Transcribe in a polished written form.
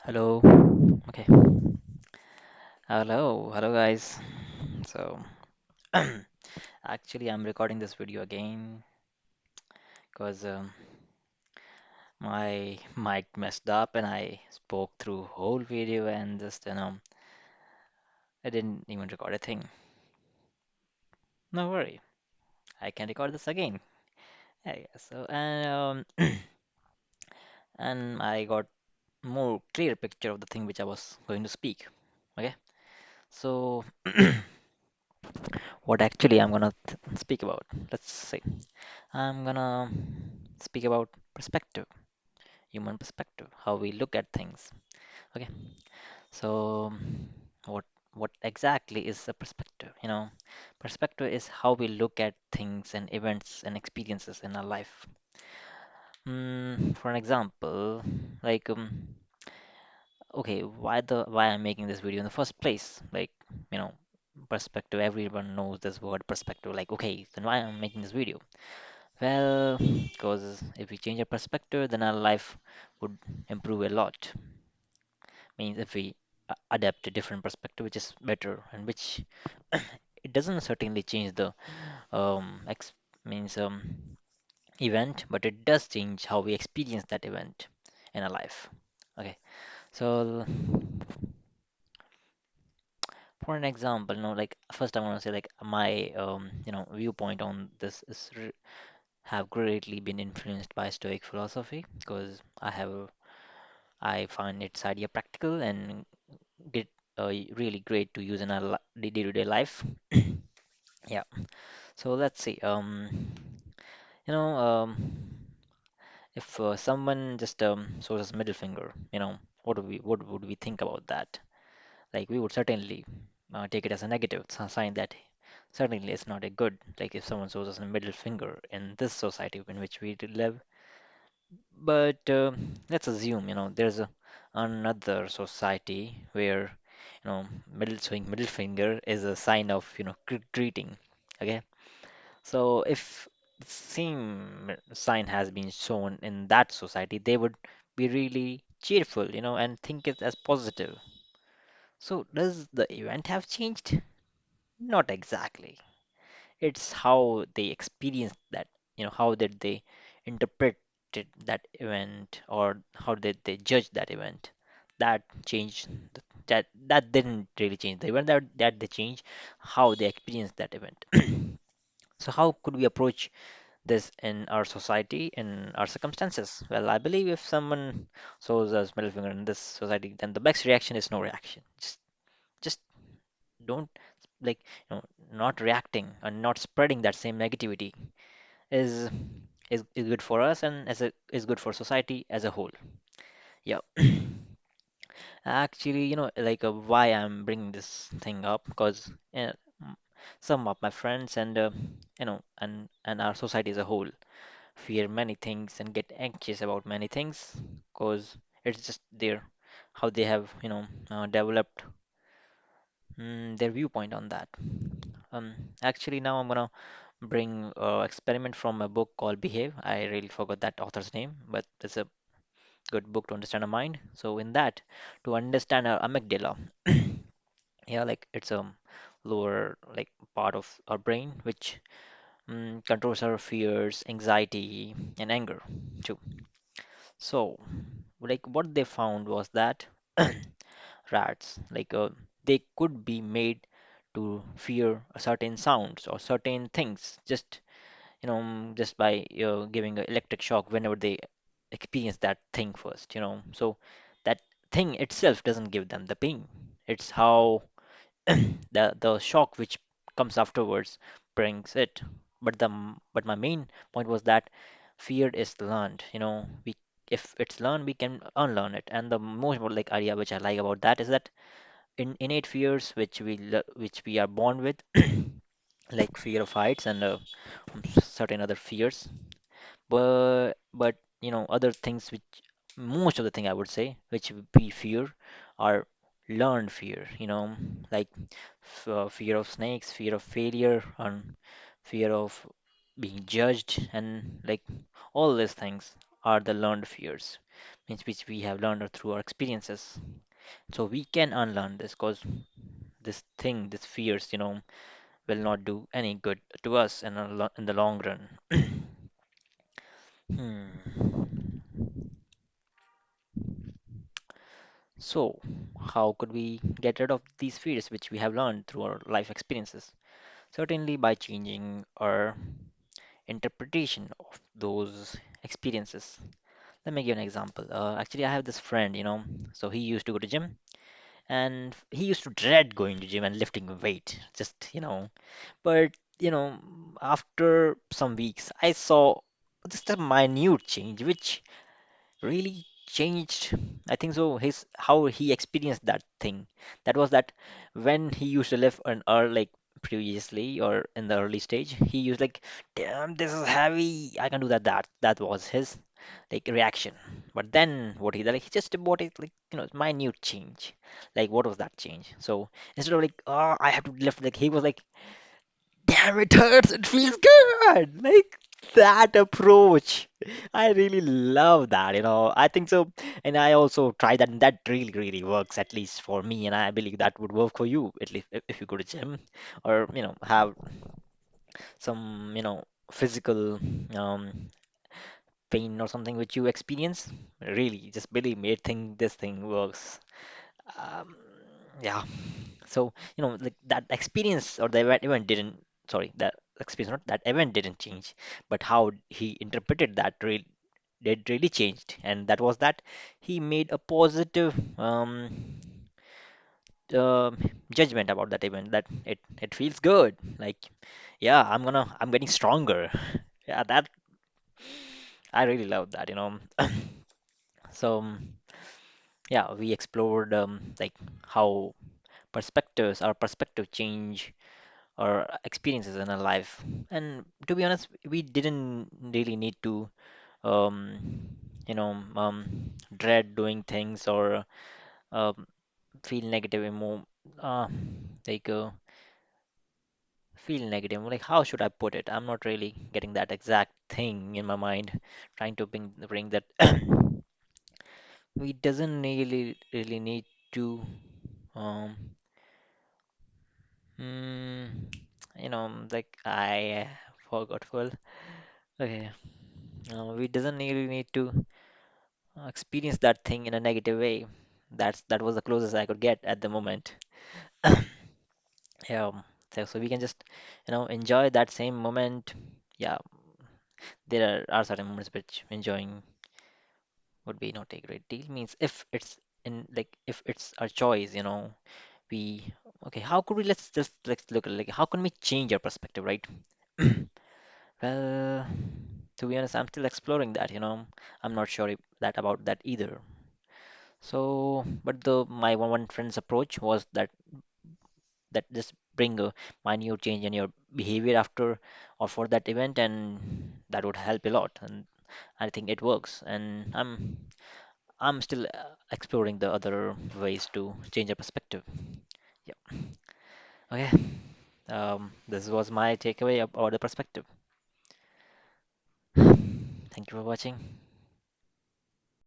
Hello. Okay. Hello guys. So, actually, I'm recording this video again because my mic messed up and I spoke through whole video and just I didn't even record a thing. No worry, I can record this again. Yeah, so and I got more clear picture of the thing which I was going to speak. Okay, so what actually I'm gonna speak about? Let's see. I'm gonna speak about perspective, human perspective, how we look at things. Okay, so what what exactly is a perspective? Perspective is how we look at things and events and experiences in our life. For an example, like okay, why I'm making this video in the first place? Like, you know, perspective. Everyone knows this word perspective. Like, okay, then why I'm making this video? Well, because if we change our perspective, then our life would improve a lot. Means if we adapt a different perspective, which is better, and which it doesn't certainly change the ex means event, but it does change how we experience that event in our life. Okay, so for an example, like first I want to say like my viewpoint on this is have greatly been influenced by Stoic philosophy because I find its idea practical and get really great to use in our day-to-day life. Yeah. So let's see. You know, if someone just shows us middle finger, what would we think about that? Like we would certainly take it as a negative sign that certainly it's not a good. Like if someone shows us a middle finger in this society in which we live. But let's assume, there's another society where, middle showing middle finger is a sign of, greeting. Okay. So if the same sign has been shown in that society, they would be really cheerful, and think it as positive. So does the event have changed? Not exactly. It's how they experienced that, how did they interpret that event or how did they judge that event. That changed, that didn't really change the event, that they changed how they experienced that event. So how could we approach this in our society, in our circumstances? Well, I believe if someone shows us middle finger in this society, then the best reaction is no reaction. Just don't like not reacting and not spreading that same negativity is is good for us and is good for society as a whole. Yeah. Actually, like why I'm bringing this thing up because m- some of my friends and and our society as a whole fear many things and get anxious about many things because it's just their how they have developed their viewpoint on that. Actually, now I'm gonna bring experiment from a book called Behave. I really forgot that author's name, but it's a good book to understand our mind. So in that, to understand our amygdala, yeah, like it's a lower like part of our brain which controls our fears, anxiety, and anger too. So, like what they found was that rats, like they could be made to fear certain sounds or certain things just by giving an electric shock whenever they experience that thing first, so that thing itself doesn't give them the pain. It's how the shock which comes afterwards brings it. But my main point was that fear is learned. We if it's learned, we can unlearn it. And the most like idea which I like about that is that in innate fears which we are born with, like fear of heights and certain other fears, but other things which most of the thing I would say which we fear are learned fear, like fear of snakes, fear of failure, and fear of being judged, and like all these things are the learned fears. means which we have learned through our experiences. So we can unlearn this because this thing, this fears, will not do any good to us in the long run. Hmm. So, how could we get rid of these fears which we have learned through our life experiences? Certainly by changing our interpretation of those experiences. Let me give an example. Actually, I have this friend, so he used to go to gym and he used to dread going to gym and lifting weight, but, after some weeks, I saw just a minute change, which really changed. I think so. His how he experienced that thing. That was that when he used to live an like previously or in the early stage, he used like, damn, this is heavy. I can do that. That was his like reaction. But then what he did, like he just bought it like minute change. Like what was that change? So instead of like, oh, I have to lift, like he was like, damn, it hurts, it feels good. Like that approach. I really love that, I think so. And I also try that, and that really, really works, at least for me. And I believe that would work for you, at least if you go to gym or, have some, physical pain or something which you experience. Really, just believe me, I think this thing works. Um, yeah. So, like that experience or the event didn't, sorry, that experience, not that event didn't change, but how he interpreted that really did really changed. And that was that he made a positive uh, judgment about that event, that it feels good. Like, yeah, I'm getting stronger. Yeah, that I really love that, So, yeah, we explored like how our perspective change or experiences in our life. And to be honest, we didn't really need to, dread doing things or um, feel negative emo uh, like feel negative. Like, how should I put it? I'm not really getting that exact thing in my mind. Trying to bring that we doesn't really need to um mm, like I forgot well. Okay. We doesn't really need to experience that thing in a negative way. That was the closest I could get at the moment. Yeah. So we can just, enjoy that same moment. Yeah, there are certain moments which enjoying would be not a great deal. Means if it's in like if it's our choice, we okay. How could we let's look at like how can we change our perspective, right? Well, to be honest, I'm still exploring that. I'm not sure if that about that either. So, but the my one friend's approach was that just bring a minute change in your behavior after or for that event, and that would help a lot. And I think it works. And I'm still exploring the other ways to change your perspective. Yeah. Okay. This was my takeaway about the perspective. Thank you for watching.